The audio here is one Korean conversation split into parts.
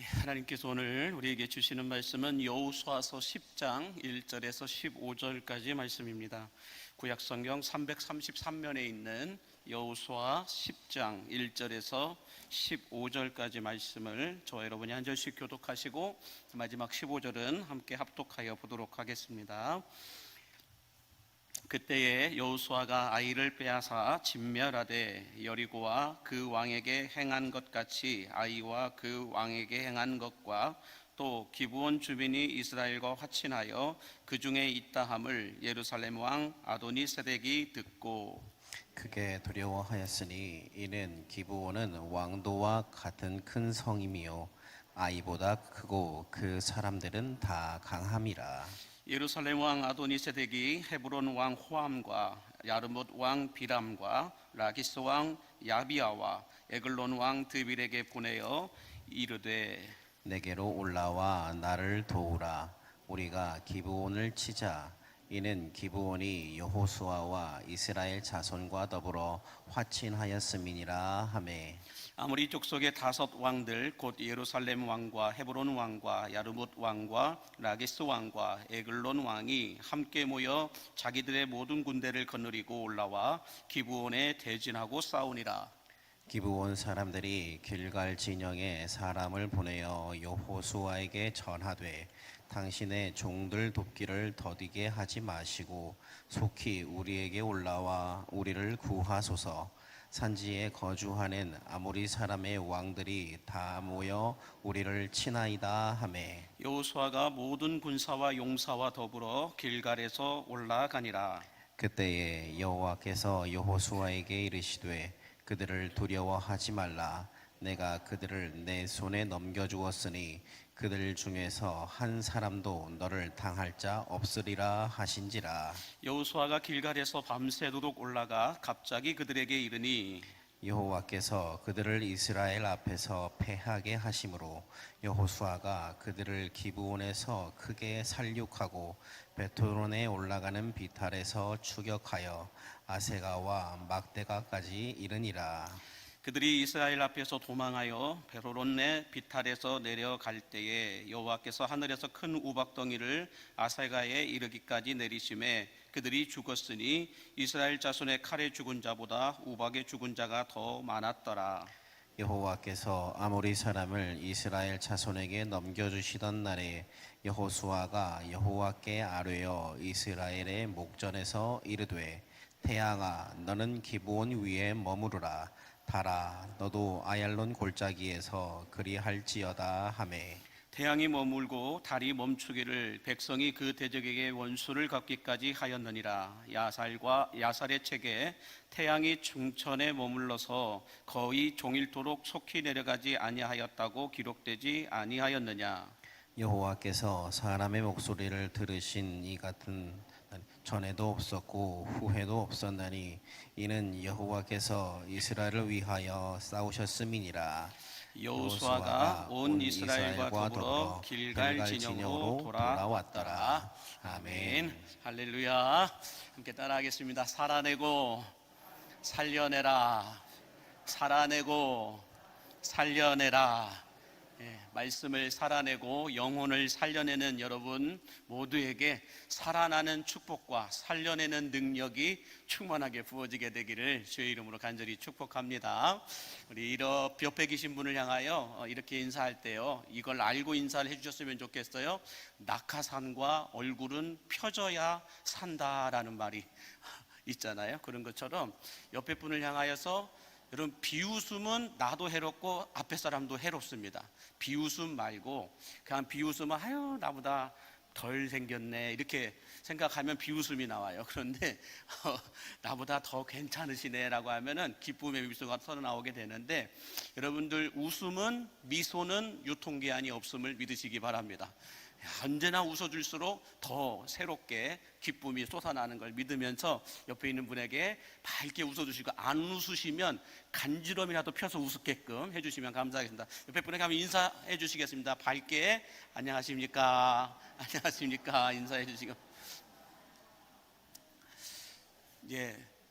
하나님께서 오늘 우리에게 주시는 말씀은 여호수아서 10장 1절에서 15절까지 말씀입니다. 구약성경 333면에 있는 여호수아 10장 1절에서 15절까지 말씀을 저와 여러분이 한 절씩 교독하시고 마지막 15절은 함께 합독하여 보도록 하겠습니다. 그때에 여호수아가 아이를 빼앗아 진멸하되 여리고와 그 왕에게 행한 것 같이 아이와 그 왕에게 행한 것과 또 기브온 주민이 이스라엘과 화친하여 그 중에 있다함을 예루살렘 왕 아도니세덱이 듣고 크게 두려워하였으니 이는 기브온은 왕도와 같은 큰 성임이요 아이보다 크고 그 사람들은 다 강함이라. 예루살렘 왕 아도니세덱이 헤브론 왕 호함과 야르못 왕 비람과 라기스 왕 야비아와 에글론 왕 드빌에게 보내어 이르되 내게로 올라와 나를 도우라. 우리가 기브온을 치자. 이는 기브온이 여호수아와 이스라엘 자손과 더불어 화친하였음이니라 하매. 아무리 족속의 5 왕들 곧 예루살렘 왕과 헤브론 왕과 야르못 왕과 라기스 왕과 에글론 왕이 함께 모여 자기들의 모든 군대를 거느리고 올라와 기브온에 대진하고 싸우니라. 기브온 사람들이 길갈 진영에 사람을 보내어 여호수아에게 전하되 당신의 종들 돕기를 더디게 하지 마시고 속히 우리에게 올라와 우리를 구하소서. 산지에 거주하는 아모리 사람의 왕들이 다 모여 우리를 치나이다 하매. 여호수아가 모든 군사와 용사와 더불어 길갈에서 올라가니라. 그때에 여호와께서 여호수아에게 이르시되 그들을 두려워하지 말라. 내가 그들을 내 손에 넘겨주었으니 그들 중에서 한 사람도 너를 당할 자 없으리라 하신지라. 여호수아가 길갈에서 밤새도록 올라가 갑자기 그들에게 이르니 여호와께서 그들을 이스라엘 앞에서 패하게 하심으로 여호수아가 그들을 기브온에서 크게 살육하고 베토론에 올라가는 비탈에서 추격하여 아세가와 막대가까지 이르니라. 그들이 이스라엘 앞에서 도망하여 베로론네 비탈에서 내려갈 때에 여호와께서 하늘에서 큰 우박덩이를 아세가에 이르기까지 내리심에 그들이 죽었으니 이스라엘 자손의 칼에 죽은 자보다 우박에 죽은 자가 더 많았더라. 여호와께서 아모리 사람을 이스라엘 자손에게 넘겨주시던 날에 여호수아가 여호와께 아뢰어 이스라엘의 목전에서 이르되 태양아 너는 기브온 위에 머무르라. 달아 너도 아얄론 골짜기에서 그리할지어다 하매. 태양이 머물고 달이 멈추기를 백성이 그 대적에게 원수를 갚기까지 하였느니라. 야살의 책에 태양이 중천에 머물러서 거의 종일토록 속히 내려가지 아니하였다고 기록되지 아니하였느냐. 여호와께서 사람의 목소리를 들으신 이 같은 전에도 없었고 후에도 없었나니 이는 여호와께서 이스라엘을 위하여 싸우셨음이니라. 여호수아가 온 이스라엘과 더불어 길갈 진영으로 돌아왔더라. 아멘. 할렐루야. 함께 따라하겠습니다. 살아내고 살려내라. 살아내고 살려내라. 말씀을 살아내고 영혼을 살려내는 여러분 모두에게 살아나는 축복과 살려내는 능력이 충만하게 부어지게 되기를 주의 이름으로 간절히 축복합니다. 우리 옆에 계신 분을 향하여 이렇게 인사할 때요, 이걸 알고 인사를 해주셨으면 좋겠어요. 낙하산과 얼굴은 펴져야 산다라는 말이 있잖아요. 그런 것처럼 옆에 분을 향하여서 여러분, 비웃음은 나도 해롭고 앞에 사람도 해롭습니다. 비웃음 말고 그냥 비웃음은 아유 나보다 덜 생겼네 이렇게 생각하면 비웃음이 나와요. 그런데 나보다 더 괜찮으시네 라고 하면은 기쁨의 미소가 터져나오게 되는데, 여러분들 웃음은, 미소는 유통기한이 없음을 믿으시기 바랍니다. 언제나 웃어줄수록 더 새롭게 기쁨이 솟아나는 걸 믿으면서 옆에 있는 분에게 밝게 웃어주시고, 안 웃으시면 간지럼이라도 펴서 웃게끔 해주시면 감사하겠습니다. 옆에 분에게 한번 인사해 주시겠습니다. 밝게 안녕하십니까, 안녕하십니까 인사해 주시고.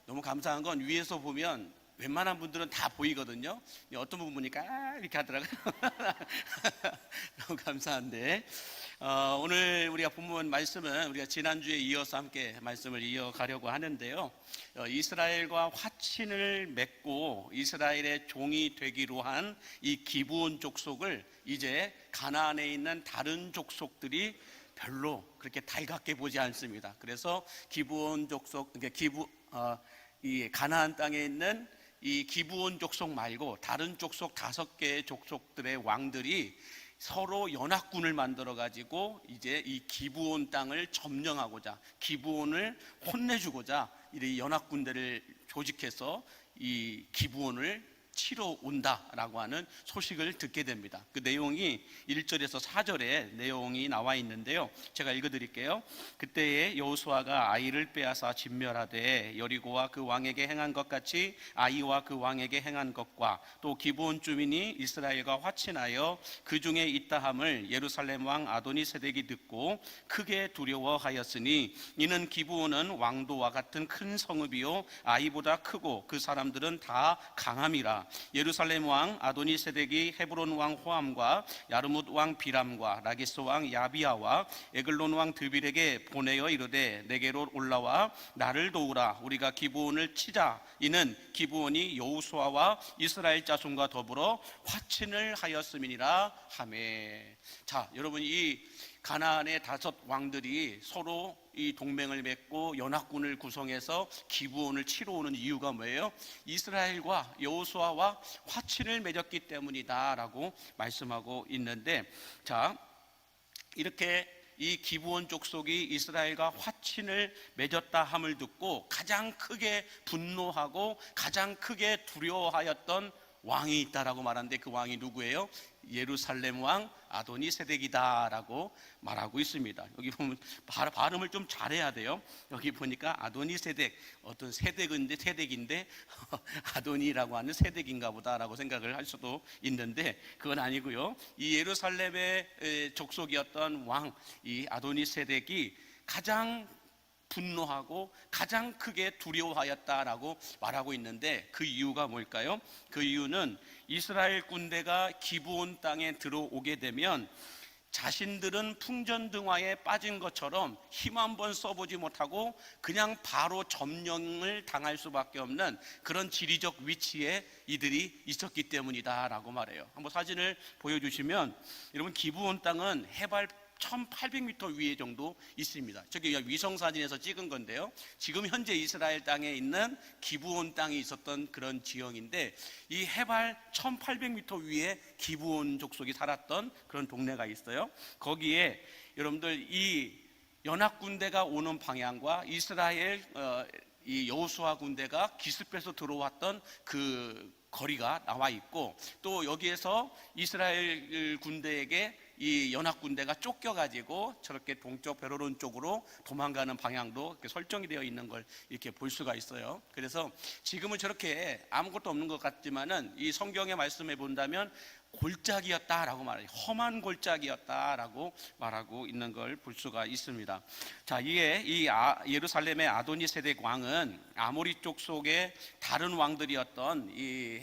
너무 감사한 건 위에서 보면 웬만한 분들은 다 보이거든요. 어떤 분 보니까 이렇게 하더라고요. 너무 감사한데 오늘 우리가 본문 말씀은 우리가 지난주에 이어서 함께 말씀을 이어가려고 하는데요. 이스라엘과 화친을 맺고 이스라엘의 종이 되기로 한 이 기브온 족속을 이제 가나안에 있는 다른 족속들이 별로 그렇게 달갑게 보지 않습니다. 그래서 기브온 족속, 이 가나안 땅에 있는 이 기브온 족속 말고 다른 족속 5개의 족속들의 왕들이 서로 연합군을 만들어 가지고 이제 이 기브온 땅을 점령하고자, 기브온을 혼내주고자 이 연합군대를 조직해서 이 기브온을 치러 온다라고 하는 소식을 듣게 됩니다. 그 내용이 1절에서 4절에 내용이 나와 있는데요. 제가 읽어드릴게요. 그때에 여호수아가 아이를 빼앗아 진멸하되 여리고와 그 왕에게 행한 것 같이 아이와 그 왕에게 행한 것과 또 기브온 주민이 이스라엘과 화친하여 그 중에 있다함을 예루살렘 왕 아도니세덱이 듣고 크게 두려워하였으니 이는 기브온은 왕도와 같은 큰 성읍이요 아이보다 크고 그 사람들은 다 강함이라. 예루살렘 왕 아도니세덱이 헤브론 왕 호암과 야르뭇 왕 비람과 라기스 왕 야비아와 에글론 왕 드빌에게 보내어 이르되 내게로 올라와 나를 도우라. 우리가 기브온을 치자. 이는 기브온이 여호수아와 이스라엘 자손과 더불어 화친을 하였음이니라 하매. 자, 여러분, 이 가나안의 5 왕들이 서로 이 동맹을 맺고 연합군을 구성해서 기브온을 치러 오는 이유가 뭐예요? 이스라엘과 여호수아와 화친을 맺었기 때문이다라고 말씀하고 있는데, 자, 이렇게 이 기브온 족속이 이스라엘과 화친을 맺었다 함을 듣고 가장 크게 분노하고 가장 크게 두려워하였던 왕이 있다라고 말하는데 그 왕이 누구예요? 예루살렘 왕 아도니세덱이다라고 말하고 있습니다. 여기 보면 발음을 좀 잘해야 돼요. 여기 보니까 아도니세덱, 어떤 세덱인데 아도니라고 하는 세덱인가 보다라고 생각을 할 수도 있는데 그건 아니고요. 이 예루살렘의 족속이었던 왕 이 아도니세덱이 가장 분노하고 가장 크게 두려워하였다라고 말하고 있는데 그 이유가 뭘까요? 그 이유는 이스라엘 군대가 기브온 땅에 들어오게 되면 자신들은 풍전등화에 빠진 것처럼 힘 한번 써보지 못하고 그냥 바로 점령을 당할 수밖에 없는 그런 지리적 위치에 이들이 있었기 때문이다 라고 말해요. 한번 사진을 보여주시면, 여러분, 기브온 땅은 해발 1800m 위에 정도 있습니다. 저기 위성사진에서 찍은 건데요. 지금 현재 이스라엘 땅에 있는 기브온 땅이 있었던 그런 지형인데 이 해발 1800m 위에 기브온 족속이 살았던 그런 동네가 있어요. 거기에 여러분들 이 연합군대가 오는 방향과 이스라엘 이 여호수아 군대가 기습해서 들어왔던 그 거리가 나와 있고, 또 여기에서 이스라엘 군대에게 이 연합군대가 쫓겨가지고 저렇게 동쪽 베로론 쪽으로 도망가는 방향도 이렇게 설정이 되어 있는 걸 이렇게 볼 수가 있어요. 그래서 지금은 저렇게 아무것도 없는 것 같지만은 이 성경의 말씀에 본다면 골짜기였다라고 말해요. 험한 골짜기였다라고 말하고 있는 걸 볼 수가 있습니다. 자, 이에 이 예루살렘의 아도니세덱 왕은 아모리 쪽 속의 다른 왕들이었던 이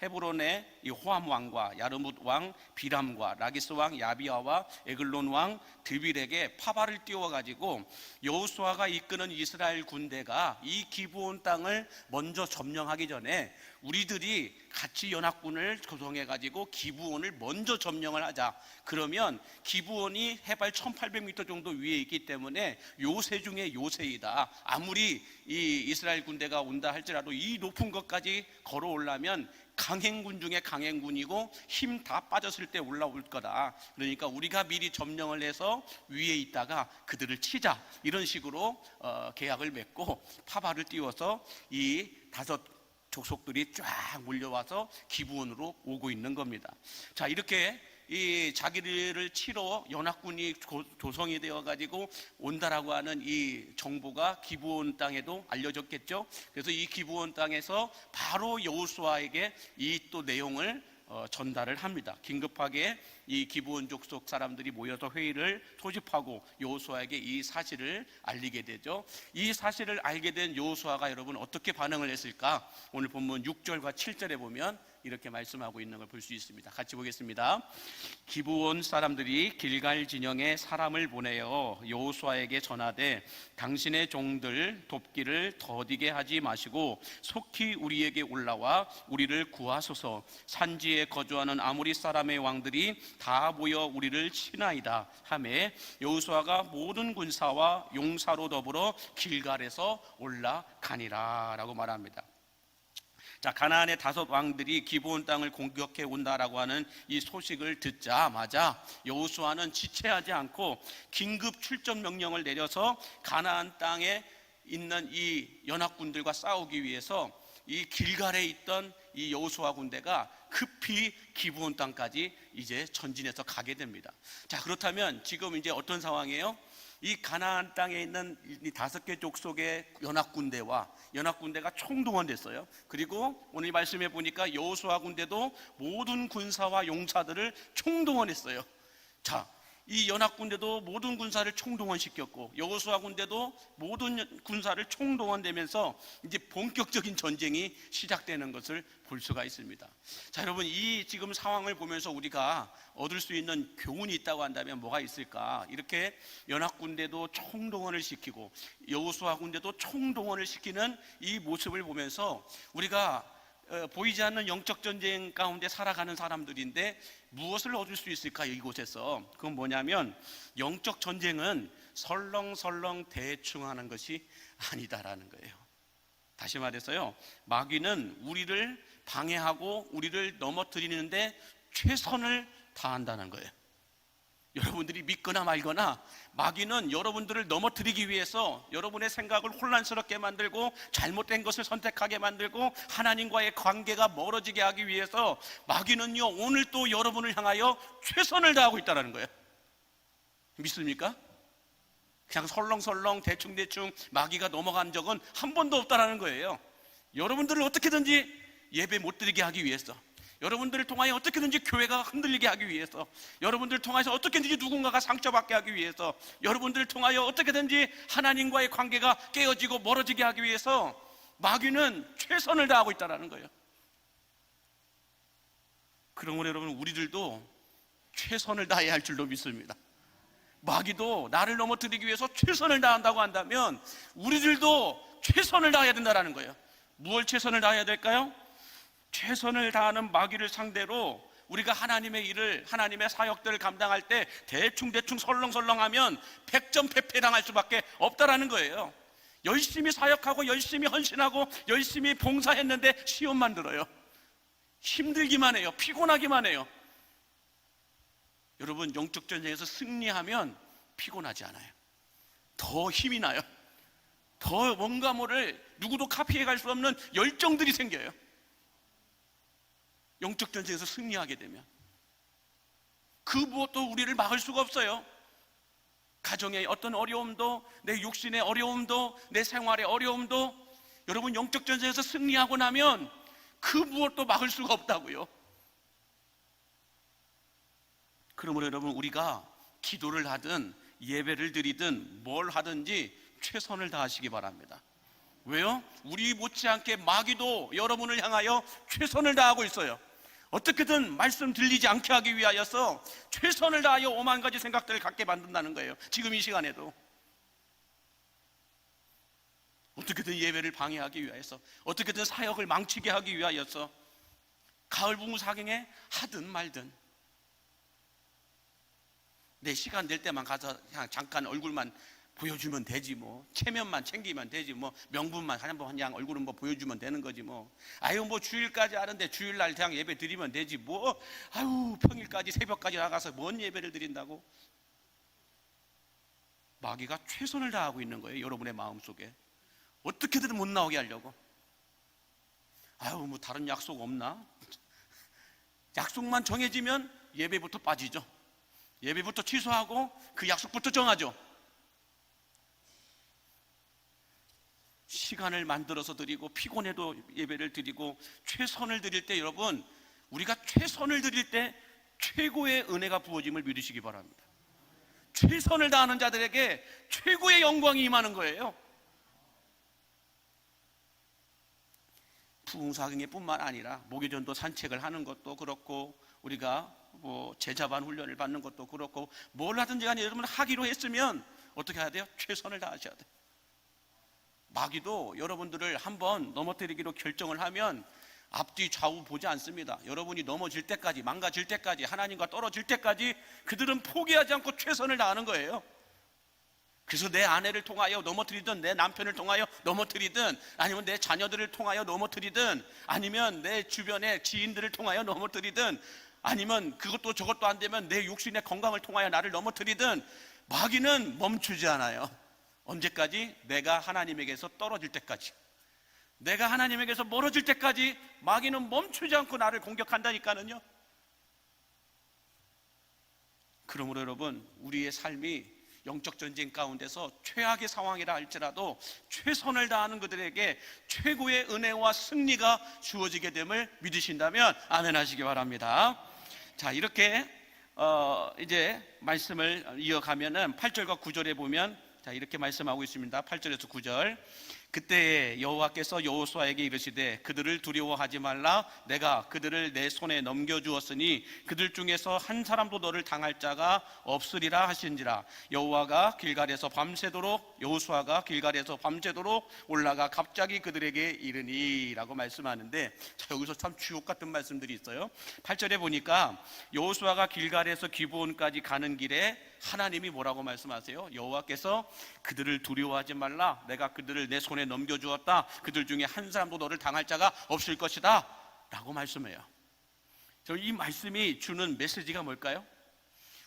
헤브론의 이 호암 왕과 야르뭇 왕 비람과 라기스 왕 야비아와 에글론 왕 드빌에게 파발을 띄워가지고 여호수아가 이끄는 이스라엘 군대가 이 기브온 땅을 먼저 점령하기 전에 우리들이 같이 연합군을 조성해가지고 기브온을 먼저 점령을 하자. 그러면 기브온이 해발 1800m 정도 위에 있기 때문에 요새 중에 요새이다. 아무리 이 이스라엘 군대가 온다 할지라도 이 높은 것까지 걸어오려면 강행군 중에 강행군이고 힘 다 빠졌을 때 올라올 거다. 그러니까 우리가 미리 점령을 해서 위에 있다가 그들을 치자. 이런 식으로 계약을 맺고 파발을 띄워서 이 5 족속들이 쫙 몰려와서 기브온으로 오고 있는 겁니다. 자, 이렇게 이 자기들을 치러 연합군이 조성이 되어 가지고 온다라고 하는 이 정보가 기브온 땅에도 알려졌겠죠. 그래서 이 기브온 땅에서 바로 여호수아에게 이 또 내용을 전달을 합니다. 긴급하게 이 기브온 족속 사람들이 모여서 회의를 소집하고 여호수아에게 이 사실을 알리게 되죠. 이 사실을 알게 된 여호수아가 여러분 어떻게 반응을 했을까? 오늘 본문 6절과 7절에 보면 이렇게 말씀하고 있는 걸 볼 수 있습니다. 같이 보겠습니다. 기브온 사람들이 길갈 진영에 사람을 보내어 여호수아에게 전하되 당신의 종들 돕기를 더디게 하지 마시고 속히 우리에게 올라와 우리를 구하소서. 산지에 거주하는 아모리 사람의 왕들이 다 모여 우리를 치나이다 하매 여호수아가 모든 군사와 용사로 더불어 길갈에서 올라가니라 라고 말합니다. 자, 가나안의 5 왕들이 기브온 땅을 공격해 온다라고 하는 이 소식을 듣자마자 여호수아는 지체하지 않고 긴급 출전 명령을 내려서 가나안 땅에 있는 이 연합군들과 싸우기 위해서 이 길갈에 있던 이 여호수아 군대가 급히 기브온 땅까지 이제 전진해서 가게 됩니다. 자, 그렇다면 지금 이제 어떤 상황이에요? 이 가나안 땅에 있는 이 5개 족속의 연합군대가 총동원됐어요. 그리고 오늘 말씀해 보니까 여호수아 군대도 모든 군사와 용사들을 총동원했어요. 자, 이 연합군대도 모든 군사를 총동원시켰고 여호수아 군대도 모든 군사를 총동원되면서 이제 본격적인 전쟁이 시작되는 것을 볼 수가 있습니다. 자, 여러분, 이 지금 상황을 보면서 우리가 얻을 수 있는 교훈이 있다고 한다면 뭐가 있을까? 이렇게 연합군대도 총동원을 시키고 여호수아 군대도 총동원을 시키는 이 모습을 보면서 우리가 보이지 않는 영적 전쟁 가운데 살아가는 사람들인데 무엇을 얻을 수 있을까? 이곳에서 그건 뭐냐면 영적 전쟁은 설렁설렁 대충 하는 것이 아니다라는 거예요. 다시 말해서요, 마귀는 우리를 방해하고 우리를 넘어뜨리는데 최선을 다한다는 거예요. 여러분들이 믿거나 말거나 마귀는 여러분들을 넘어뜨리기 위해서 여러분의 생각을 혼란스럽게 만들고 잘못된 것을 선택하게 만들고 하나님과의 관계가 멀어지게 하기 위해서 마귀는요, 오늘 또 여러분을 향하여 최선을 다하고 있다는 거예요. 믿습니까? 그냥 설렁설렁 대충대충 마귀가 넘어간 적은 한 번도 없다는 거예요. 여러분들을 어떻게든지 예배 못 드리게 하기 위해서, 여러분들을 통하여 어떻게든지 교회가 흔들리게 하기 위해서, 여러분들을 통해서 어떻게든지 누군가가 상처받게 하기 위해서, 여러분들을 통하여 어떻게든지 하나님과의 관계가 깨어지고 멀어지게 하기 위해서 마귀는 최선을 다하고 있다는 거예요. 그러므로 여러분, 우리들도 최선을 다해야 할 줄로 믿습니다. 마귀도 나를 넘어뜨리기 위해서 최선을 다한다고 한다면 우리들도 최선을 다해야 된다는 거예요. 무엇을 최선을 다해야 될까요? 최선을 다하는 마귀를 상대로 우리가 하나님의 일을, 하나님의 사역들을 감당할 때 대충 설렁설렁하면 100점 패배당할 수밖에 없다라는 거예요. 열심히 사역하고 열심히 헌신하고 열심히 봉사했는데 시험만 들어요. 힘들기만 해요. 피곤하기만 해요. 여러분, 영적 전쟁에서 승리하면 피곤하지 않아요. 더 힘이 나요. 더 뭔가 모를 누구도 카피해갈 수 없는 열정들이 생겨요. 영적 전쟁에서 승리하게 되면 그 무엇도 우리를 막을 수가 없어요. 가정의 어떤 어려움도, 내 육신의 어려움도, 내 생활의 어려움도, 여러분, 영적 전쟁에서 승리하고 나면 그 무엇도 막을 수가 없다고요. 그러므로 여러분, 우리가 기도를 하든 예배를 드리든 뭘 하든지 최선을 다하시기 바랍니다. 왜요? 우리 못지않게 마귀도 여러분을 향하여 최선을 다하고 있어요. 어떻게든 말씀 들리지 않게 하기 위하여서 최선을 다하여 오만 가지 생각들을 갖게 만든다는 거예요. 지금 이 시간에도 어떻게든 예배를 방해하기 위하여서, 어떻게든 사역을 망치게 하기 위하여서 가을 부흥 사경에 하든 말든 내 시간 될 때만 가서 그냥 잠깐 얼굴만 보여주면 되지 뭐, 체면만 챙기면 되지 뭐, 명분만 한번 그냥 얼굴은 뭐 보여주면 되는 거지 뭐, 아유 뭐 주일까지 하는데 주일날 그냥 예배 드리면 되지 뭐, 아유 평일까지 새벽까지 나가서 뭔 예배를 드린다고. 마귀가 최선을 다하고 있는 거예요. 여러분의 마음속에 어떻게든 못 나오게 하려고. 아유 뭐 다른 약속 없나? 약속만 정해지면 예배부터 빠지죠. 예배부터 취소하고 그 약속부터 정하죠. 시간을 만들어서 드리고 피곤해도 예배를 드리고 최선을 드릴 때 여러분, 우리가 최선을 드릴 때 최고의 은혜가 부어짐을 믿으시기 바랍니다. 최선을 다하는 자들에게 최고의 영광이 임하는 거예요. 부흥사경회뿐만 아니라 목요전도 산책을 하는 것도 그렇고, 우리가 제자반 훈련을 받는 것도 그렇고, 뭘 하든지 간에 여러분 하기로 했으면 어떻게 해야 돼요? 최선을 다하셔야 돼요. 마귀도 여러분들을 한번 넘어뜨리기로 결정을 하면 앞뒤 좌우 보지 않습니다. 여러분이 넘어질 때까지, 망가질 때까지, 하나님과 떨어질 때까지 그들은 포기하지 않고 최선을 다하는 거예요. 그래서 내 아내를 통하여 넘어뜨리든, 내 남편을 통하여 넘어뜨리든, 아니면 내 자녀들을 통하여 넘어뜨리든, 아니면 내 주변의 지인들을 통하여 넘어뜨리든, 아니면 그것도 저것도 안 되면 내 육신의 건강을 통하여 나를 넘어뜨리든, 마귀는 멈추지 않아요. 언제까지? 내가 하나님에게서 떨어질 때까지, 내가 하나님에게서 멀어질 때까지 마귀는 멈추지 않고 나를 공격한다니까는요. 그러므로 여러분, 우리의 삶이 영적 전쟁 가운데서 최악의 상황이라 할지라도 최선을 다하는 그들에게 최고의 은혜와 승리가 주어지게 됨을 믿으신다면 아멘 하시기 바랍니다. 자, 이렇게 이제 말씀을 이어가면은 8절과 9절에 보면 이렇게 말씀하고 있습니다. 8절에서 9절. 그때 여호와께서 여호수아에게 이르시되 그들을 두려워하지 말라. 내가 그들을 내 손에 넘겨주었으니 그들 중에서 한 사람도 너를 당할 자가 없으리라 하신지라. 여호수아가 길갈에서 밤새도록 올라가 갑자기 그들에게 이르니 라고 말씀하는데, 자, 여기서 참 주옥 같은 말씀들이 있어요. 8절에 보니까 여호수아가 길갈에서 기브온까지 가는 길에 하나님이 뭐라고 말씀하세요? 여호와께서 그들을 두려워하지 말라. 내가 그들을 내 손에 넘겨주었다. 그들 중에 한 사람도 너를 당할 자가 없을 것이다 라고 말씀해요. 이 말씀이 주는 메시지가 뭘까요?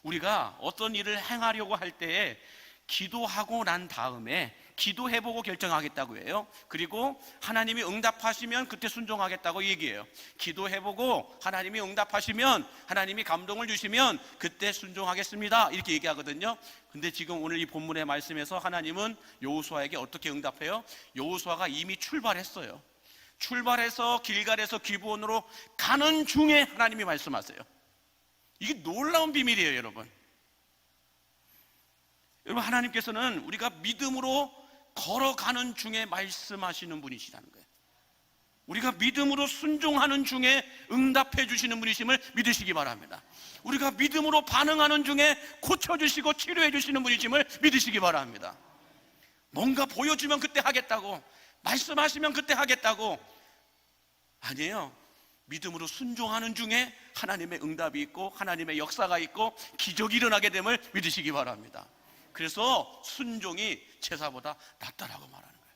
우리가 어떤 일을 행하려고 할 때에 기도하고 난 다음에 기도해보고 결정하겠다고 해요. 그리고 하나님이 응답하시면 그때 순종하겠다고 얘기해요. 기도해보고 하나님이 응답하시면, 하나님이 감동을 주시면 그때 순종하겠습니다 이렇게 얘기하거든요. 근데 지금 오늘 이 본문의 말씀에서 하나님은 여호수아에게 어떻게 응답해요? 여호수아가 이미 출발했어요. 출발해서 길갈에서 기브온으로 가는 중에 하나님이 말씀하세요. 이게 놀라운 비밀이에요, 여러분. 여러분, 하나님께서는 우리가 믿음으로 걸어가는 중에 말씀하시는 분이시라는 거예요. 우리가 믿음으로 순종하는 중에 응답해 주시는 분이심을 믿으시기 바랍니다. 우리가 믿음으로 반응하는 중에 고쳐주시고 치료해 주시는 분이심을 믿으시기 바랍니다. 뭔가 보여주면 그때 하겠다고, 말씀하시면 그때 하겠다고, 아니에요. 믿음으로 순종하는 중에 하나님의 응답이 있고 하나님의 역사가 있고 기적이 일어나게 됨을 믿으시기 바랍니다. 그래서 순종이 제사보다 낫다라고 말하는 거예요.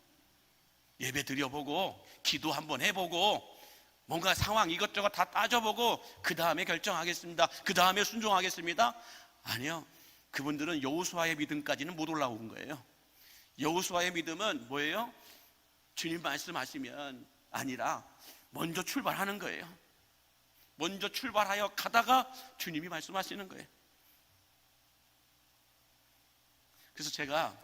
예배 드려보고 기도 한번 해보고 뭔가 상황 이것저것 다 따져보고 그 다음에 결정하겠습니다, 그 다음에 순종하겠습니다. 아니요, 그분들은 여호수아의 믿음까지는 못 올라온 거예요. 여호수아의 믿음은 뭐예요? 주님 말씀하시면 아니라 먼저 출발하는 거예요. 먼저 출발하여 가다가 주님이 말씀하시는 거예요. 그래서 제가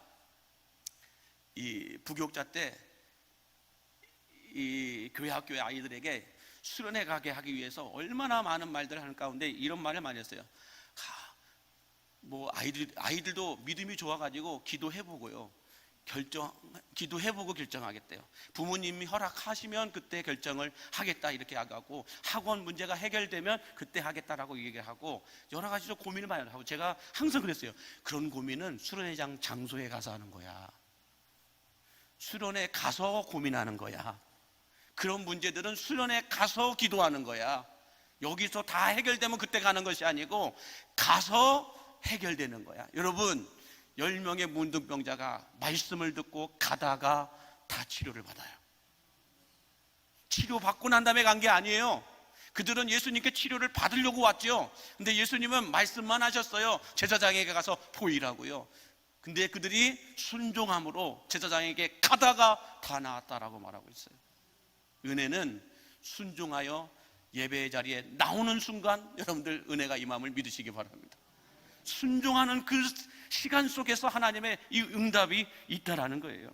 이 부교육자 때 이 교회 학교의 아이들에게 수련회 가게 하기 위해서 얼마나 많은 말들을 하는 가운데 이런 말을 많이 했어요. 아이들도 믿음이 좋아가지고 기도해보고요, 기도해보고 결정하겠대요. 부모님이 허락하시면 그때 결정을 하겠다 이렇게 하고, 학원 문제가 해결되면 그때 하겠다라고 얘기하고, 여러 가지로 고민을 많이 하고, 제가 항상 그랬어요. 그런 고민은 수련회장 장소에 가서 하는 거야. 수련회 가서 고민하는 거야. 그런 문제들은 수련회 가서 기도하는 거야. 여기서 다 해결되면 그때 가는 것이 아니고 가서 해결되는 거야. 여러분, 10명의 문둥병자가 말씀을 듣고 가다가 다 치료를 받아요. 치료받고 난 다음에 간 게 아니에요. 그들은 예수님께 치료를 받으려고 왔죠. 근데 예수님은 말씀만 하셨어요. 제사장에게 가서 보이라고요. 근데 그들이 순종함으로 제사장에게 가다가 다 나았다라고 말하고 있어요. 은혜는 순종하여 예배의 자리에 나오는 순간 여러분들 은혜가 임함을 믿으시기 바랍니다. 순종하는 그 시간 속에서 하나님의 이 응답이 있다라는 거예요.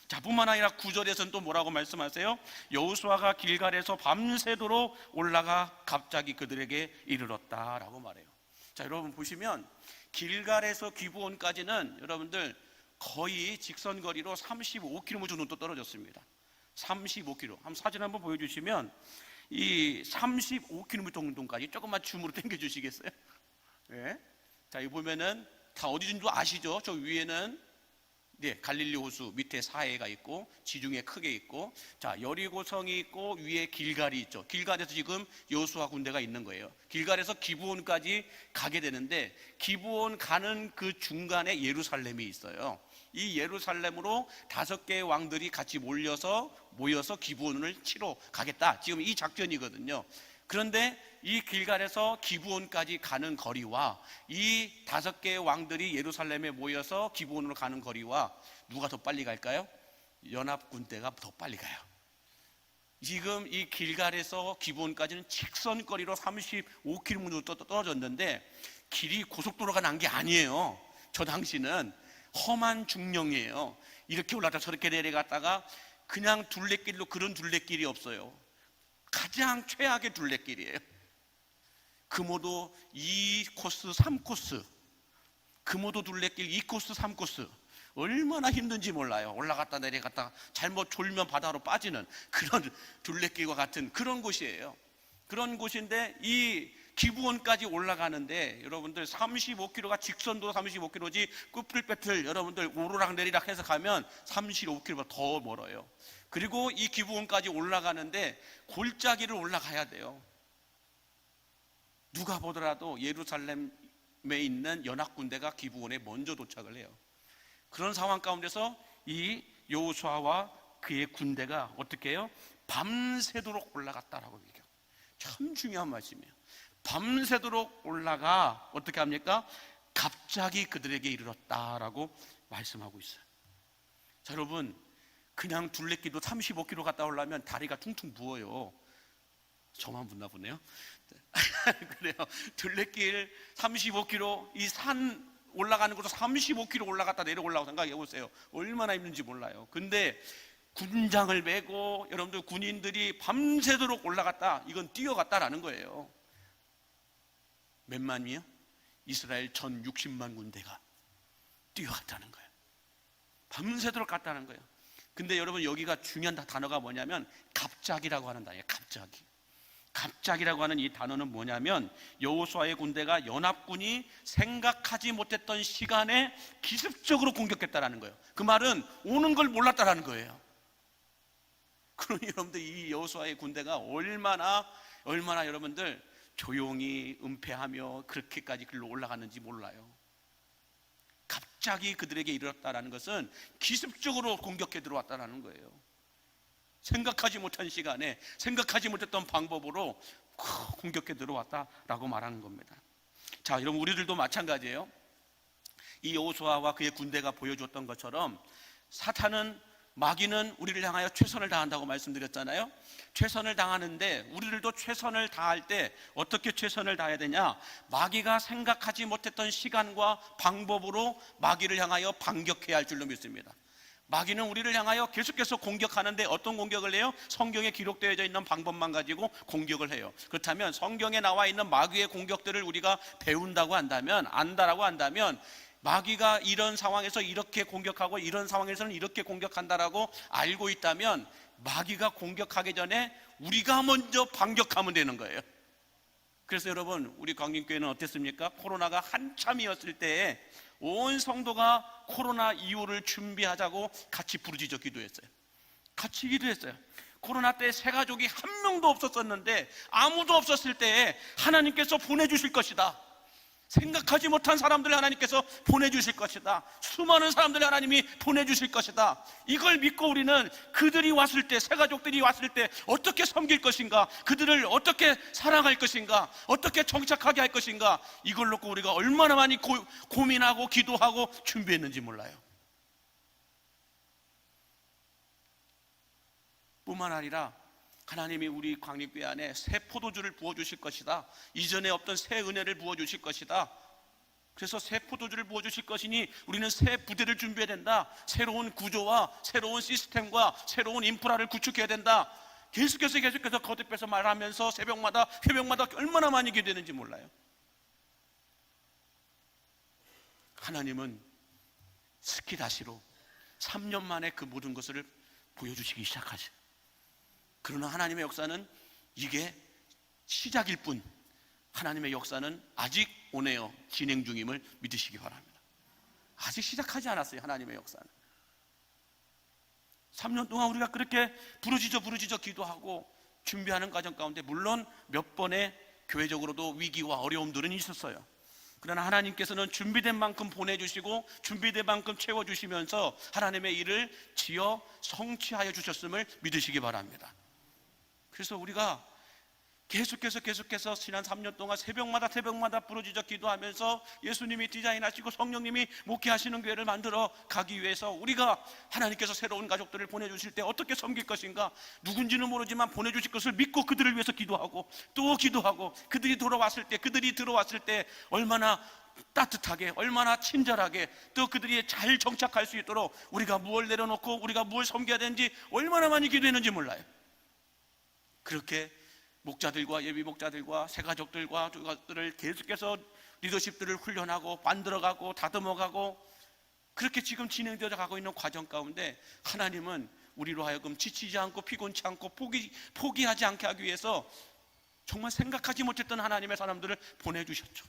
자, 뿐만 아니라 9절에서는 또 뭐라고 말씀하세요? 여호수아가 길갈에서 밤새도록 올라가 갑자기 그들에게 이르렀다라고 말해요. 자, 여러분 보시면 길갈에서 기브온까지는 여러분들 거의 직선 거리로 35km 정도 떨어졌습니다. 35km. 한번 사진 한번 보여주시면 이 35km 정도까지 조금만 줌으로 당겨 주시겠어요? 네. 자, 여기 보면은 다 어디인 줄 아시죠? 저 위에는 갈릴리 호수, 밑에 사해가 있고 지중해 크게 있고, 자, 여리고성이 있고 위에 길갈이 있죠. 길갈에서 지금 여호수아 군대가 있는 거예요. 길갈에서 기브온까지 가게 되는데 기브온 가는 그 중간에 예루살렘이 있어요. 이 예루살렘으로 5개의 왕들이 같이 모여서 기브온을 치러 가겠다, 지금 이 작전이거든요. 그런데 이 길갈에서 기브온까지 가는 거리와 이 5개의 왕들이 예루살렘에 모여서 기브온으로 가는 거리와 누가 더 빨리 갈까요? 연합군대가 더 빨리 가요. 지금 이 길갈에서 기브온까지는 직선거리로 35km 정도 떨어졌는데 길이 고속도로가 난 게 아니에요. 저 당시는 험한 중령이에요. 이렇게 올라갔다 저렇게 내려갔다가 그냥 둘레길로, 그런 둘레길이 없어요. 가장 최악의 둘레길이에요. 금오도 2코스 3코스, 금오도 둘레길 2코스 3코스, 얼마나 힘든지 몰라요. 올라갔다 내려갔다 잘못 졸면 바다로 빠지는 그런 둘레길과 같은 그런 곳이에요. 그런 곳인데 이 기브온까지 올라가는데 여러분들 35km가 직선도 35km지 끝불배틀 여러분들 오르락 내리락 해서 가면 35km보다 더 멀어요. 그리고 이 기브온까지 올라가는데 골짜기를 올라가야 돼요. 누가 보더라도 예루살렘에 있는 연합군대가 기브온에 먼저 도착을 해요. 그런 상황 가운데서 이 여호수아와 그의 군대가 어떻게 해요? 밤새도록 올라갔다라고 얘기해요. 참 중요한 말씀이에요. 밤새도록 올라가 어떻게 합니까? 갑자기 그들에게 이르렀다라고 말씀하고 있어요. 자, 여러분, 그냥 둘레길도 35km 갔다 오려면 다리가 퉁퉁 부어요. 저만 붙나 보네요. 그래요. 둘레길 35km, 이 산 올라가는 것도 35km 올라갔다 내려오려고 생각해 보세요. 얼마나 힘든지 몰라요. 근데 군장을 메고 여러분들 군인들이 밤새도록 올라갔다, 이건 뛰어갔다라는 거예요. 몇만이요? 이스라엘 전 60만 군대가 뛰어갔다는 거예요. 밤새도록 갔다는 거예요. 근데 여러분, 여기가 중요한 단어가 뭐냐면 갑자기라고 하는 단어예요. 갑자기. 갑자기라고 하는 이 단어는 뭐냐면 여호수아의 군대가 연합군이 생각하지 못했던 시간에 기습적으로 공격했다라는 거예요. 그 말은 오는 걸 몰랐다라는 거예요. 그러니 여러분들, 이 여호수아의 군대가 얼마나 여러분들 조용히 은폐하며 그렇게까지 글로 올라갔는지 몰라요. 갑자기 그들에게 이르렀다라는 것은 기습적으로 공격해 들어왔다라는 거예요. 생각하지 못한 시간에 생각하지 못했던 방법으로 공격해 들어왔다라고 말하는 겁니다. 자, 여러분, 우리들도 마찬가지예요. 이 여호수아와 그의 군대가 보여줬던 것처럼 마귀는 우리를 향하여 최선을 다한다고 말씀드렸잖아요. 최선을 다하는데 우리들도 최선을 다할 때 어떻게 최선을 다해야 되냐? 마귀가 생각하지 못했던 시간과 방법으로 마귀를 향하여 반격해야 할 줄로 믿습니다. 마귀는 우리를 향하여 계속해서 공격하는데 어떤 공격을 해요? 성경에 기록되어져 있는 방법만 가지고 공격을 해요. 그렇다면 성경에 나와 있는 마귀의 공격들을 우리가 안다라고 한다면 마귀가 이런 상황에서 이렇게 공격하고 이런 상황에서는 이렇게 공격한다라고 알고 있다면 마귀가 공격하기 전에 우리가 먼저 반격하면 되는 거예요. 그래서 여러분, 우리 광림교회는 어땠습니까? 코로나가 한참이었을 때에 온 성도가 코로나 이후를 준비하자고 같이 부르짖어 기도했어요. 같이 기도했어요. 코로나 때 새 가족이 한 명도 없었었는데, 아무도 없었을 때에 하나님께서 보내주실 것이다. 생각하지 못한 사람들을 하나님께서 보내주실 것이다. 수많은 사람들을 하나님이 보내주실 것이다. 이걸 믿고 우리는 그들이 왔을 때, 새 가족들이 왔을 때 어떻게 섬길 것인가, 그들을 어떻게 사랑할 것인가, 어떻게 정착하게 할 것인가, 이걸 놓고 우리가 얼마나 많이 고민하고 기도하고 준비했는지 몰라요. 뿐만 아니라 하나님이 우리 광림교회 안에 새 포도주를 부어주실 것이다. 이전에 없던 새 은혜를 부어주실 것이다. 그래서 새 포도주를 부어주실 것이니 우리는 새 부대를 준비해야 된다. 새로운 구조와 새로운 시스템과 새로운 인프라를 구축해야 된다. 계속해서 거듭해서 말하면서 새벽마다 얼마나 많이 기도되는지 몰라요. 하나님은 스키다시로 3년 만에 그 모든 것을 보여주시기 시작하죠. 그러나 하나님의 역사는 이게 시작일 뿐, 하나님의 역사는 아직 오네요 진행 중임을 믿으시기 바랍니다. 아직 시작하지 않았어요. 하나님의 역사는 3년 동안 우리가 그렇게 부르짖어 기도하고 준비하는 과정 가운데 물론 몇 번의 교회적으로도 위기와 어려움들은 있었어요. 그러나 하나님께서는 준비된 만큼 보내주시고 준비된 만큼 채워주시면서 하나님의 일을 지어 성취하여 주셨음을 믿으시기 바랍니다. 그래서 우리가 계속해서 지난 3년 동안 새벽마다 부르짖어 기도하면서 예수님이 디자인하시고 성령님이 목회하시는 교회를 만들어 가기 위해서 우리가 하나님께서 새로운 가족들을 보내주실 때 어떻게 섬길 것인가, 누군지는 모르지만 보내주실 것을 믿고 그들을 위해서 기도하고 또 기도하고, 그들이 들어왔을 때 얼마나 따뜻하게, 얼마나 친절하게, 또 그들이 잘 정착할 수 있도록 우리가 무엇을 내려놓고 우리가 무엇을 섬겨야 되는지 얼마나 많이 기도했는지 몰라요. 그렇게 목자들과 예비 목자들과 새가족들과 그들을 계속해서 리더십들을 훈련하고 만들어가고 다듬어가고, 그렇게 지금 진행되어 가고 있는 과정 가운데 하나님은 우리로 하여금 지치지 않고 피곤치 않고 포기하지 않게 하기 위해서 정말 생각하지 못했던 하나님의 사람들을 보내주셨죠.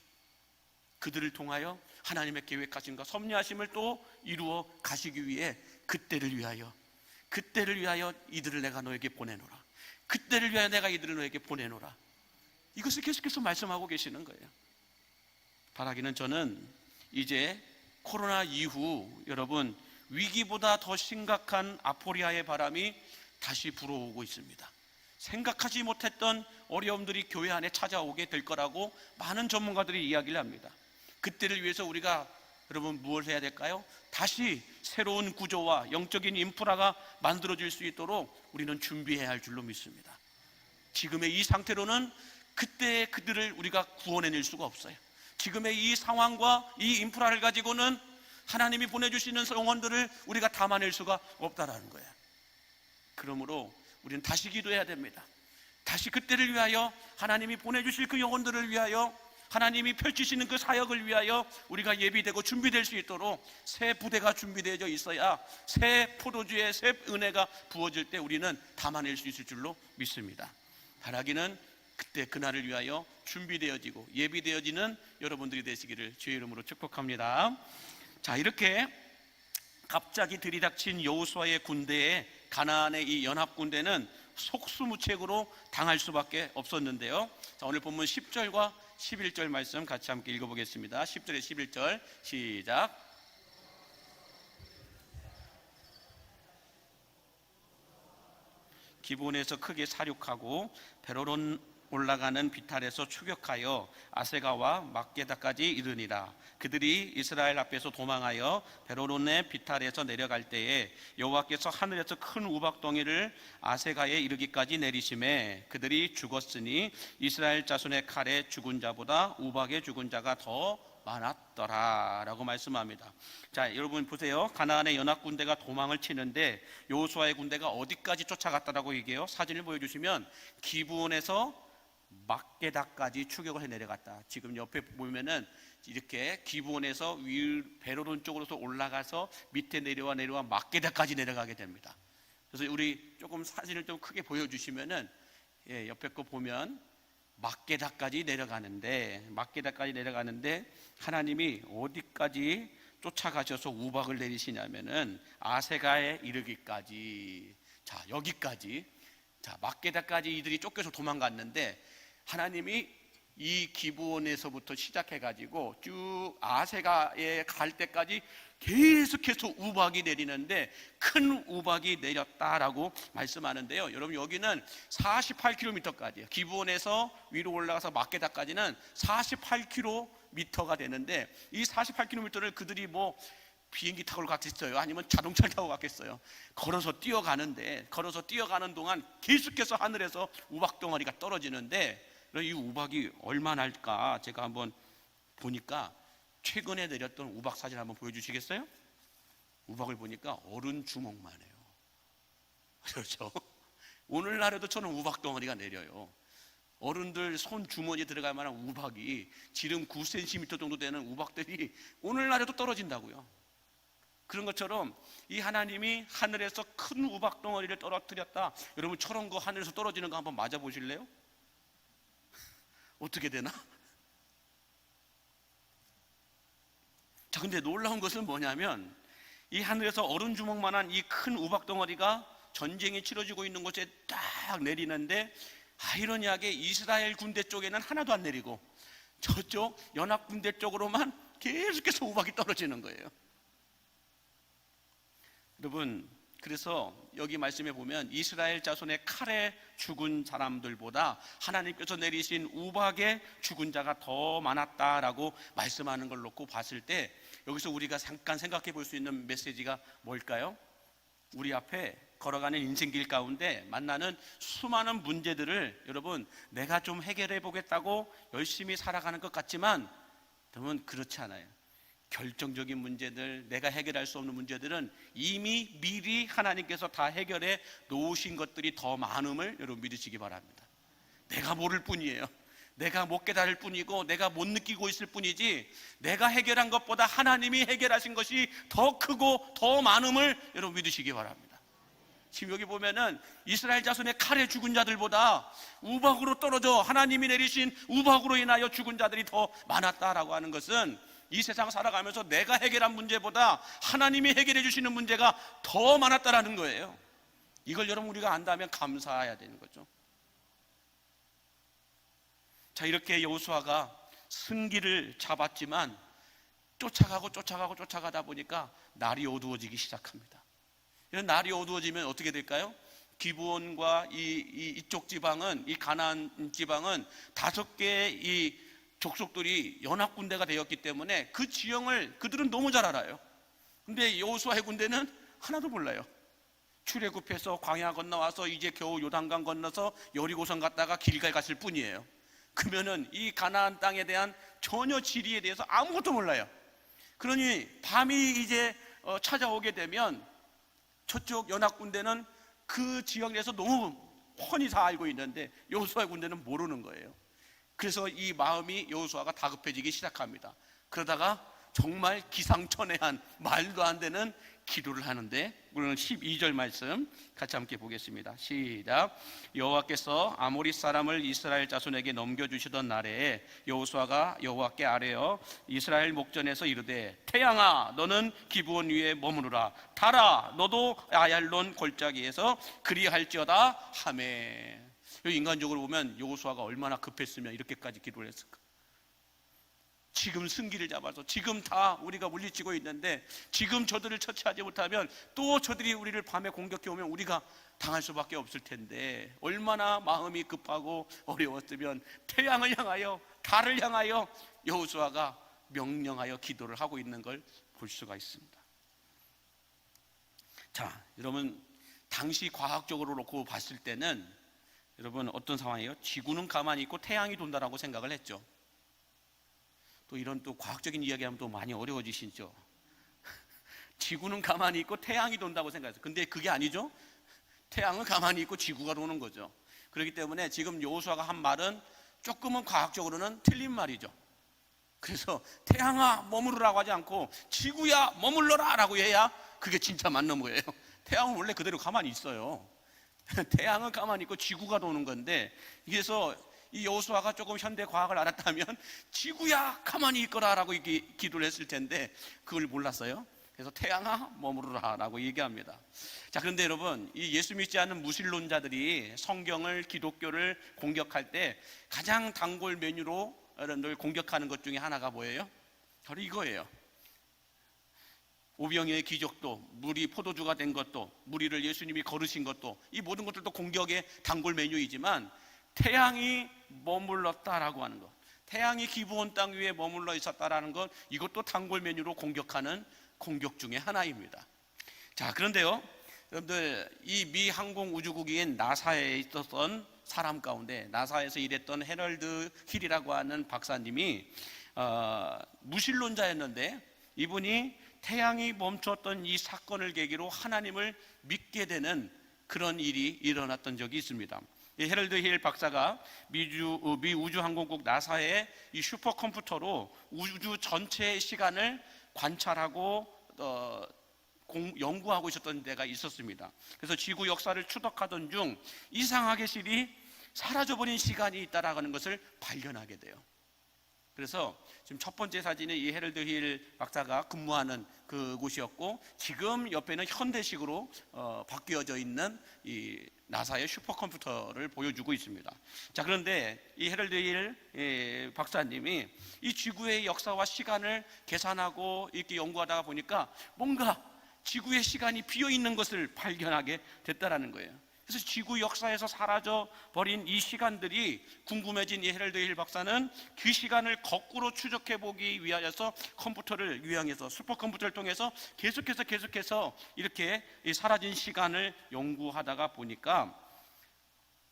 그들을 통하여 하나님의 계획하신 것, 섭리하심을 또 이루어 가시기 위해 그때를 위하여 이들을 내가 너에게 보내노라, 그때를 위하여 내가 이들을 너에게 보내노라, 이것을 계속해서 말씀하고 계시는 거예요. 바라기는 저는 이제 코로나 이후 여러분 위기보다 더 심각한 아포리아의 바람이 다시 불어오고 있습니다. 생각하지 못했던 어려움들이 교회 안에 찾아오게 될 거라고 많은 전문가들이 이야기를 합니다. 그때를 위해서 우리가 여러분 무엇을 해야 될까요? 다시 새로운 구조와 영적인 인프라가 만들어질 수 있도록 우리는 준비해야 할 줄로 믿습니다. 지금의 이 상태로는 그때의 그들을 우리가 구원해낼 수가 없어요. 지금의 이 상황과 이 인프라를 가지고는 하나님이 보내주시는 영혼들을 우리가 담아낼 수가 없다라는 거예요. 그러므로 우리는 다시 기도해야 됩니다. 다시 그때를 위하여, 하나님이 보내주실 그 영혼들을 위하여, 하나님이 펼치시는 그 사역을 위하여 우리가 예비되고 준비될 수 있도록 새 부대가 준비되어 있어야 새 포도주의 새 은혜가 부어질 때 우리는 담아낼 수 있을 줄로 믿습니다. 바라기는 그때 그날을 위하여 준비되어지고 예비되어지는 여러분들이 되시기를 주의 이름으로 축복합니다. 자, 이렇게 갑자기 들이닥친 여호수아의 군대에 가나안의 이 연합군대는 속수무책으로 당할 수밖에 없었는데요. 자, 오늘 본문 10절과 11절 말씀 같이 함께 읽어보겠습니다. 10절에 11절 시작. 기브온에서 크게 사륙하고 베로론 올라가는 비탈에서 추격하여 아세가와 막게다까지 이르니라. 그들이 이스라엘 앞에서 도망하여 베로론의 비탈에서 내려갈 때에 여호와께서 하늘에서 큰 우박덩이를 아세가에 이르기까지 내리심에 그들이 죽었으니 이스라엘 자손의 칼에 죽은 자보다 우박에 죽은 자가 더 많았더라 라고 말씀합니다. 자, 여러분 보세요. 가나안의 연합군대가 도망을 치는데 여호수아의 군대가 어디까지 쫓아갔다라고 얘기해요? 사진을 보여주시면 기브온에서 막게다까지 추격을 해 내려갔다. 지금 옆에 보면은 이렇게 기브온에서 베로론 쪽으로서 올라가서 밑에 내려와 막게다까지 내려가게 됩니다. 그래서 우리 조금 사진을 좀 크게 보여주시면은 옆에 거 보면 막게다까지 내려가는데 하나님이 어디까지 쫓아가셔서 우박을 내리시냐면은 아세가에 이르기까지. 자, 여기까지. 자, 막게다까지 이들이 쫓겨서 도망갔는데 하나님이 이 기브온에서부터 시작해가지고 쭉 아세가에 갈 때까지 계속해서 우박이 내리는데 큰 우박이 내렸다라고 말씀하는데요. 여러분 여기는 48km까지예요. 기브온에서 위로 올라가서 막게다까지는 48km가 되는데 이 48km를 그들이 뭐 비행기 타고 갔겠어요? 아니면 자동차를 타고 갔겠어요? 걸어서 뛰어가는 동안 계속해서 하늘에서 우박 덩어리가 떨어지는데 이 우박이 얼마나 할까 제가 한번 보니까 최근에 내렸던 우박 사진 한번 보여주시겠어요? 우박을 보니까 어른 주먹만 해요. 그렇죠? 오늘날에도 저는 우박 덩어리가 내려요. 어른들 손 주머니에 들어갈 만한 우박이 지름 9cm 정도 되는 우박들이 오늘날에도 떨어진다고요. 그런 것처럼 이 하나님이 하늘에서 큰 우박 덩어리를 떨어뜨렸다. 여러분 저런 거 하늘에서 떨어지는 거 한번 맞아 보실래요? 어떻게 되나? 자, 근데 놀라운 것은 뭐냐면 이 하늘에서 어른 주먹만한 이 큰 우박 덩어리가 전쟁이 치러지고 있는 곳에 딱 내리는데 아이러니하게 이스라엘 군대 쪽에는 하나도 안 내리고 저쪽 연합 군대 쪽으로만 계속해서 우박이 떨어지는 거예요. 여러분, 그래서 여기 말씀에 보면 이스라엘 자손의 칼에 죽은 사람들보다 하나님께서 내리신 우박에 죽은 자가 더 많았다라고 말씀하는 걸 놓고 봤을 때 여기서 우리가 잠깐 생각해 볼 수 있는 메시지가 뭘까요? 우리 앞에 걸어가는 인생길 가운데 만나는 수많은 문제들을 여러분 내가 좀 해결해 보겠다고 열심히 살아가는 것 같지만 여러분 그렇지 않아요. 결정적인 문제들, 내가 해결할 수 없는 문제들은 이미 미리 하나님께서 다 해결해 놓으신 것들이 더 많음을 여러분 믿으시기 바랍니다. 내가 모를 뿐이에요. 내가 못 깨달을 뿐이고 내가 못 느끼고 있을 뿐이지 내가 해결한 것보다 하나님이 해결하신 것이 더 크고 더 많음을 여러분 믿으시기 바랍니다. 지금 여기 보면은 이스라엘 자손의 칼에 죽은 자들보다 우박으로 떨어져 하나님이 내리신 우박으로 인하여 죽은 자들이 더 많았다라고 하는 것은 이 세상 살아가면서 내가 해결한 문제보다 하나님이 해결해 주시는 문제가 더 많았다라는 거예요. 이걸 여러분 우리가 안다면 감사해야 되는 거죠. 자, 이렇게 여호수아가 승기를 잡았지만 쫓아가다 보니까 날이 어두워지기 시작합니다. 이런 날이 어두워지면 어떻게 될까요? 기브온과 이쪽 지방은, 이 가나안 지방은 5개의 이 족속들이 연합군대가 되었기 때문에 그 지형을 그들은 너무 잘 알아요. 근데 여호수아의 군대는 하나도 몰라요. 출애굽해서 광야 건너와서 이제 겨우 요단강 건너서 여리고성 갔다가 길갈 갔을 뿐이에요. 그러면은 이 가나안 땅에 대한 전혀 지리에 대해서 아무것도 몰라요. 그러니 밤이 이제 찾아오게 되면 저쪽 연합군대는 그 지역에 대해서 너무 훤히 다 알고 있는데 여호수아의 군대는 모르는 거예요. 그래서 이 마음이 여호수아가 다급해지기 시작합니다. 그러다가 정말 기상천외한 말도 안 되는 기도를 하는데 우리는 12절 말씀 같이 함께 보겠습니다. 시작. 여호와께서 아모리 사람을 이스라엘 자손에게 넘겨주시던 날에 여호수아가 여호와께 아뢰어 이스라엘 목전에서 이르되 태양아 너는 기브온 위에 머무르라 달아 너도 아얄론 골짜기에서 그리할지어다 하매. 인간적으로 보면 여호수아가 얼마나 급했으면 이렇게까지 기도를 했을까. 지금 승기를 잡아서 지금 다 우리가 물리치고 있는데 지금 저들을 처치하지 못하면 또 저들이 우리를 밤에 공격해 오면 우리가 당할 수밖에 없을 텐데 얼마나 마음이 급하고 어려웠으면 태양을 향하여 달을 향하여 여호수아가 명령하여 기도를 하고 있는 걸 볼 수가 있습니다. 자, 여러분 당시 과학적으로 놓고 봤을 때는 여러분 어떤 상황이에요? 지구는 가만히 있고 태양이 돈다라고 생각을 했죠. 또 이런 또 과학적인 이야기하면 또 많이 어려워지시죠. 지구는 가만히 있고 태양이 돈다고 생각했어요. 근데 그게 아니죠. 태양은 가만히 있고 지구가 도는 거죠. 그렇기 때문에 지금 여호수아가 한 말은 조금은 과학적으로는 틀린 말이죠. 그래서 태양아 머무르라고 하지 않고 지구야 머물러라 라고 해야 그게 진짜 맞는 거예요. 태양은 원래 그대로 가만히 있어요. 태양은 가만히 있고 지구가 도는 건데 그래서 이 여호수아가 조금 현대 과학을 알았다면 지구야 가만히 있거라라고 기도를 했을 텐데 그걸 몰랐어요. 그래서 태양아 머무르라라고 얘기합니다. 자, 그런데 여러분 이 예수 믿지 않는 무신론자들이 성경을 기독교를 공격할 때 가장 단골 메뉴로 여러분들 공격하는 것 중에 하나가 뭐예요? 바로 이거예요. 오병이의 기적도 물이 포도주가 된 것도 무리를 예수님이 걸으신 것도 이 모든 것들도 공격의 단골 메뉴이지만 태양이 머물렀다라고 하는 것, 태양이 기브온 땅 위에 머물러 있었다라는 것 이것도 단골 메뉴로 공격하는 공격 중에 하나입니다. 자, 그런데요 여러분들 이 미 항공우주국인 나사에 있었던 사람 가운데 나사에서 일했던 해럴드 힐이라고 하는 박사님이 무신론자였는데 이분이 태양이 멈췄던 이 사건을 계기로 하나님을 믿게 되는 그런 일이 일어났던 적이 있습니다. 헤럴드 힐 박사가 미 우주항공국 나사의 이 슈퍼컴퓨터로 우주 전체의 시간을 관찰하고 연구하고 있었던 데가 있었습니다. 그래서 지구 역사를 추적하던 중 이상하게 실이 사라져버린 시간이 있다라는 것을 발견하게 돼요. 그래서 지금 첫 번째 사진은 이 헤럴드 힐 박사가 근무하는 그곳이었고, 지금 옆에는 현대식으로 바뀌어져 있는 이 나사의 슈퍼컴퓨터를 보여주고 있습니다. 자, 그런데 이 헤럴드 힐 박사님이 이 지구의 역사와 시간을 계산하고 이렇게 연구하다 보니까 뭔가 지구의 시간이 비어 있는 것을 발견하게 됐다라는 거예요. 그래서 지구 역사에서 사라져 버린 이 시간들이 궁금해진 이 헤럴드 힐 박사는 그 시간을 거꾸로 추적해 보기 위하여서 컴퓨터를 유형해서 슈퍼컴퓨터를 통해서 계속해서 이렇게 사라진 시간을 연구하다가 보니까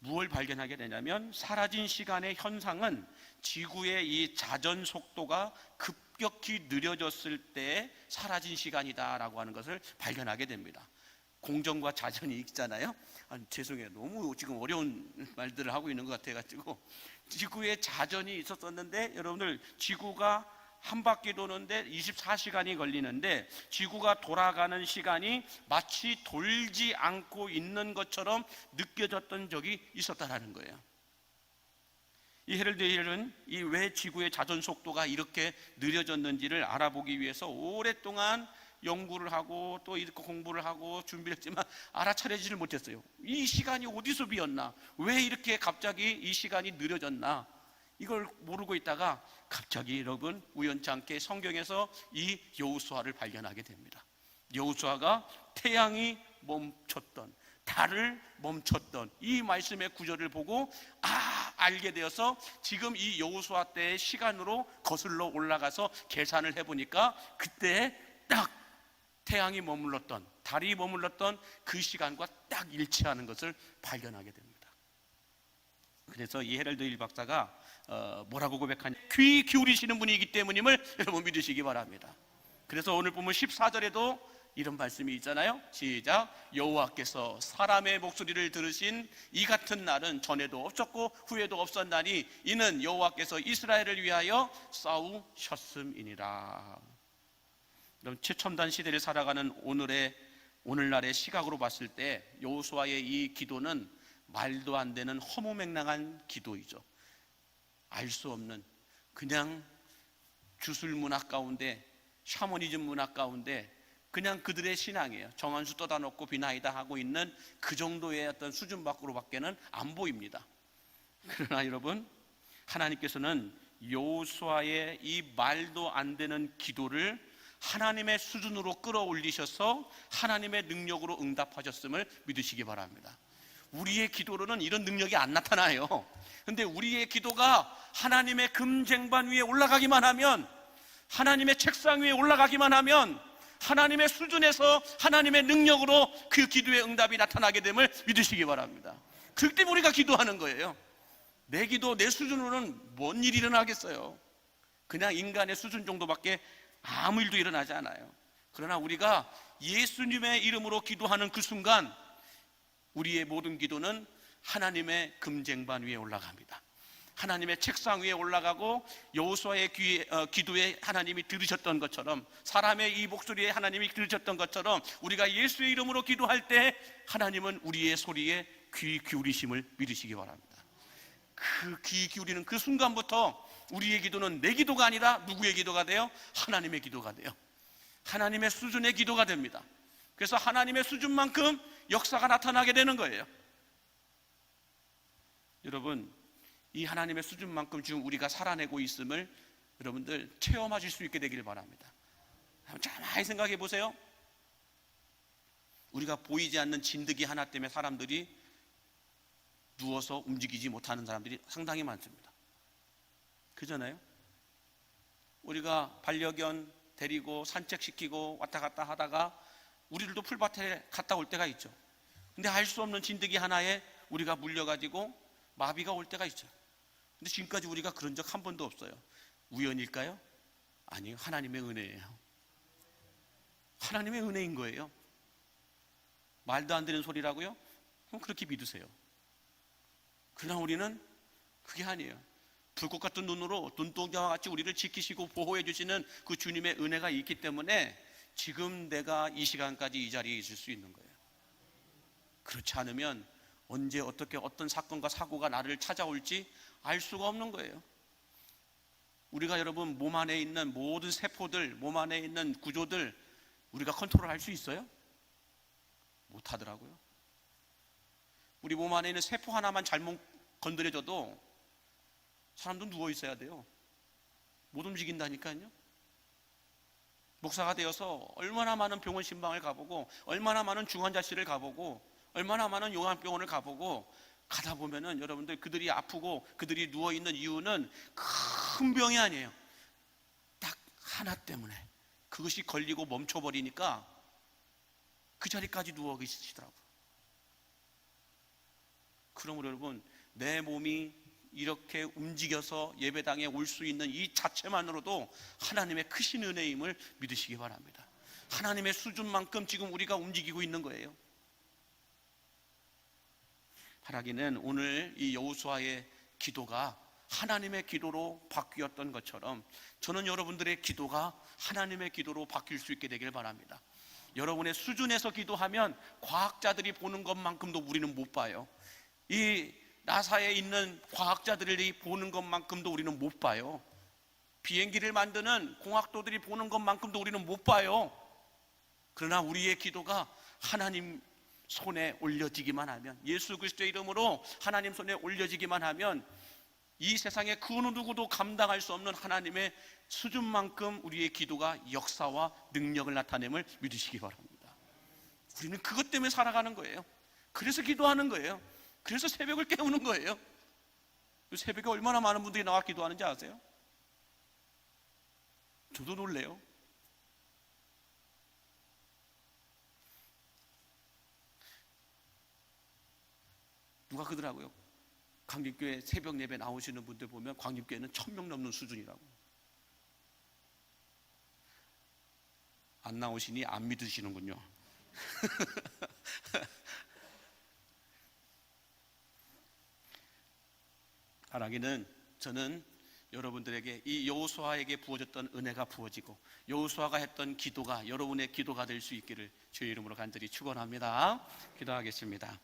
무엇을 발견하게 되냐면, 사라진 시간의 현상은 지구의 이 자전 속도가 급격히 느려졌을 때 사라진 시간이다라고 하는 것을 발견하게 됩니다. 공정과 자전이 있잖아요. 죄송해요. 너무 지금 어려운 말들을 하고 있는 것 같아가지고, 지구에 자전이 있었었는데, 여러분들 지구가 한 바퀴 도는데 24시간이 걸리는데 지구가 돌아가는 시간이 마치 돌지 않고 있는 것처럼 느껴졌던 적이 있었다는 거예요. 이 헤럴드 힐은 이 왜 지구의 자전 속도가 이렇게 느려졌는지를 알아보기 위해서 오랫동안 연구를 하고 또 이렇게 공부를 하고 준비를 했지만 알아차리지를 못했어요. 이 시간이 어디서 비었나? 왜 이렇게 갑자기 이 시간이 느려졌나? 이걸 모르고 있다가 갑자기 여러분 우연치 않게 성경에서 이 여호수아를 발견하게 됩니다. 여호수아가 태양이 멈췄던, 달을 멈췄던 이 말씀의 구절을 보고 알게 되어서 지금 이 여호수아 때의 시간으로 거슬러 올라가서 계산을 해보니까 그때 딱 태양이 머물렀던, 달이 머물렀던 그 시간과 딱 일치하는 것을 발견하게 됩니다. 그래서 이 헤럴드 힐 박사가 뭐라고 고백하냐, 귀 기울이시는 분이기 때문임을 여러분 믿으시기 바랍니다. 그래서 오늘 보면 14절에도 이런 말씀이 있잖아요. 시작. 여호와께서 사람의 목소리를 들으신 이 같은 날은 전에도 없었고 후에도 없었나니 이는 여호와께서 이스라엘을 위하여 싸우셨음이니라. 그럼 최첨단 시대를 살아가는 오늘날의 시각으로 봤을 때 여호수아의 이 기도는 말도 안 되는 허무맹랑한 기도이죠. 알 수 없는, 그냥 주술 문학 가운데, 샤머니즘 문학 가운데 그냥 그들의 신앙이에요. 정한수 떠다 놓고 비나이다 하고 있는 그 정도의 어떤 수준 밖으로밖에는 안 보입니다. 그러나 여러분, 하나님께서는 여호수아의 이 말도 안 되는 기도를 하나님의 수준으로 끌어올리셔서 하나님의 능력으로 응답하셨음을 믿으시기 바랍니다. 우리의 기도로는 이런 능력이 안 나타나요. 근데 우리의 기도가 하나님의 금쟁반 위에 올라가기만 하면, 하나님의 책상 위에 올라가기만 하면 하나님의 수준에서 하나님의 능력으로 그 기도의 응답이 나타나게 됨을 믿으시기 바랍니다. 그때 우리가 기도하는 거예요. 내 기도, 내 수준으로는 뭔 일이 일어나겠어요. 그냥 인간의 수준 정도밖에 아무 일도 일어나지 않아요. 그러나 우리가 예수님의 이름으로 기도하는 그 순간 우리의 모든 기도는 하나님의 금쟁반 위에 올라갑니다. 하나님의 책상 위에 올라가고 여호수아의 기도에 하나님이 들으셨던 것처럼, 사람의 이 목소리에 하나님이 들으셨던 것처럼 우리가 예수의 이름으로 기도할 때 하나님은 우리의 소리에 귀 기울이심을 믿으시기 바랍니다. 그 귀 기울이는 그 순간부터 우리의 기도는 내 기도가 아니라 누구의 기도가 돼요? 하나님의 기도가 돼요. 하나님의 수준의 기도가 됩니다. 그래서 하나님의 수준만큼 역사가 나타나게 되는 거예요. 여러분, 이 하나님의 수준만큼 지금 우리가 살아내고 있음을 여러분들 체험하실 수 있게 되길 바랍니다. 잘 많이 생각해 보세요. 우리가 보이지 않는 진드기 하나 때문에 사람들이 누워서 움직이지 못하는 사람들이 상당히 많습니다. 그잖아요. 우리가 반려견 데리고 산책시키고 왔다 갔다 하다가 우리들도 풀밭에 갔다 올 때가 있죠. 근데 알 수 없는 진드기 하나에 우리가 물려가지고 마비가 올 때가 있죠. 근데 지금까지 우리가 그런 적 한 번도 없어요. 우연일까요? 아니요, 하나님의 은혜예요. 하나님의 은혜인 거예요. 말도 안 되는 소리라고요? 그럼 그렇게 믿으세요. 그러나 우리는 그게 아니에요. 불꽃 같은 눈으로 눈동자와 같이 우리를 지키시고 보호해 주시는 그 주님의 은혜가 있기 때문에 지금 내가 이 시간까지 이 자리에 있을 수 있는 거예요. 그렇지 않으면 언제 어떻게 어떤 사건과 사고가 나를 찾아올지 알 수가 없는 거예요. 우리가 여러분 몸 안에 있는 모든 세포들, 몸 안에 있는 구조들 우리가 컨트롤할 수 있어요? 못 하더라고요. 우리 몸 안에 있는 세포 하나만 잘못 건드려져도 사람도 누워 있어야 돼요. 못 움직인다니까요. 목사가 되어서 얼마나 많은 병원 신방을 가보고 얼마나 많은 중환자실을 가보고 얼마나 많은 요양병원을 가보고 가다 보면은 여러분들 그들이 아프고 그들이 누워 있는 이유는 큰 병이 아니에요. 딱 하나 때문에 그것이 걸리고 멈춰버리니까 그 자리까지 누워 계시더라고요. 그러므로 여러분 내 몸이 이렇게 움직여서 예배당에 올 수 있는 이 자체만으로도 하나님의 크신 은혜임을 믿으시기 바랍니다. 하나님의 수준만큼 지금 우리가 움직이고 있는 거예요. 바라기는 오늘 이 여호수아의 기도가 하나님의 기도로 바뀌었던 것처럼 저는 여러분들의 기도가 하나님의 기도로 바뀔 수 있게 되길 바랍니다. 여러분의 수준에서 기도하면 과학자들이 보는 것만큼도 우리는 못 봐요. 이 나사에 있는 과학자들이 보는 것만큼도 우리는 못 봐요. 비행기를 만드는 공학도들이 보는 것만큼도 우리는 못 봐요. 그러나 우리의 기도가 하나님 손에 올려지기만 하면, 예수 그리스도의 이름으로 하나님 손에 올려지기만 하면 이 세상에 그 어느 누구도 감당할 수 없는 하나님의 수준만큼 우리의 기도가 역사와 능력을 나타냄을 믿으시기 바랍니다. 우리는 그것 때문에 살아가는 거예요. 그래서 기도하는 거예요. 그래서 새벽을 깨우는 거예요. 새벽에 얼마나 많은 분들이 나와 기도하는지 아세요? 저도 놀래요. 누가 그러더라고요. 광림교회 새벽 예배 나오시는 분들 보면 광림교회는 1000명 넘는 수준이라고. 안 나오시니 안 믿으시는군요. 바라기는 저는 여러분들에게 이 여호수아에게 부어졌던 은혜가 부어지고 여호수아가 했던 기도가 여러분의 기도가 될 수 있기를 주의 이름으로 간절히 축원합니다. 기도하겠습니다.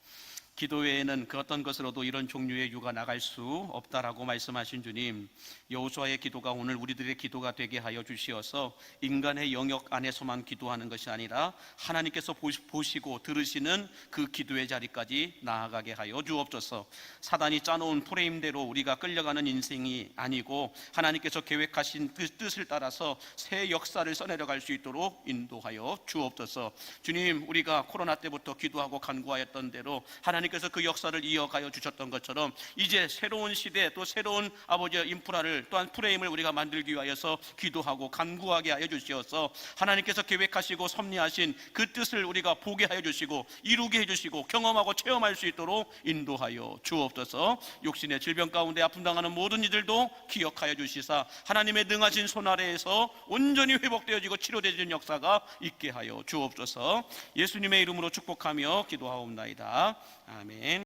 기도 외에는 그 어떤 것으로도 이런 종류의 유가 나갈 수 없다라고 말씀하신 주님, 여호수아의 기도가 오늘 우리들의 기도가 되게 하여 주시어서 인간의 영역 안에서만 기도하는 것이 아니라 하나님께서 보시고 들으시는 그 기도의 자리까지 나아가게 하여 주옵소서. 사단이 짜놓은 프레임대로 우리가 끌려가는 인생이 아니고 하나님께서 계획하신 그 뜻을 따라서 새 역사를 써내려갈 수 있도록 인도하여 주옵소서. 주님, 우리가 코로나 때부터 기도하고 간구하였던 대로 하나님께서 그 역사를 이어가여 주셨던 것처럼 이제 새로운 시대 또 새로운 아버지의 인프라를 또한 프레임을 우리가 만들기 위하여서 기도하고 간구하게 하여 주시어서 하나님께서 계획하시고 섭리하신 그 뜻을 우리가 보게 하여 주시고 이루게 해주시고 경험하고 체험할 수 있도록 인도하여 주옵소서. 육신의 질병 가운데 아픔 당하는 모든 이들도 기억하여 주시사 하나님의 능하신 손 아래에서 온전히 회복되어지고 치료되어지는 역사가 있게 하여 주옵소서. 예수님의 이름으로 축복하며 기도하옵나이다. 아멘.